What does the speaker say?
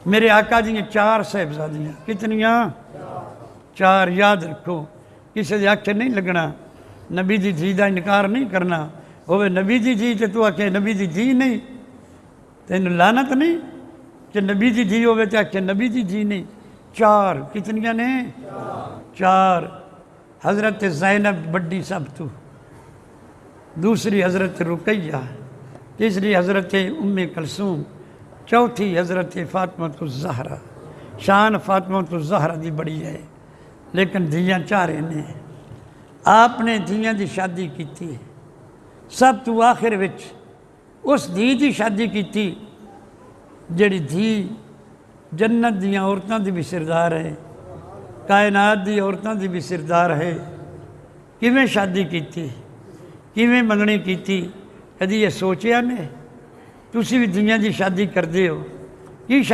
میرے آقا جی 4 صاحبزادیاں، کتنیاں؟ 4، یاد رکھو، کسی دے آکھے نہیں لگنا، نبی دی دھی دا انکار نہیں کرنا، ہوئے نبی دی دھی تے تو آکھے نبی دی دھی نہیں، تینوں لعنت نہیں کہ نبی دی دھی ہوئے تے آکھے نبی دی دھی نہیں۔ 4 کتنیاں نے؟ 4۔ حضرت زینب بڑی سب تو، دوسری حضرت رقیہ، تیسری حضرت ام کلثوم، چوتھی حضرت فاطمہ الزہرا۔ شان فاطمہ الزہرا دی بڑی ہے، لیکن دھیاں 4 نے۔ آپ نے دھیاں دی شادی کیتی، سب تو آخر وچ اس دھی دی شادی کیتی جڑی دھی جنت دیاں عورتاں دی بھی سردار ہے، کائنات دی عورتاں دی بھی سردار ہے۔ کیویں شادی کیتی، کیویں منگنی کیتی، کدی یہ سوچیا نے؟ تسی بھی دنیا دی شادی کر دے ہو، کی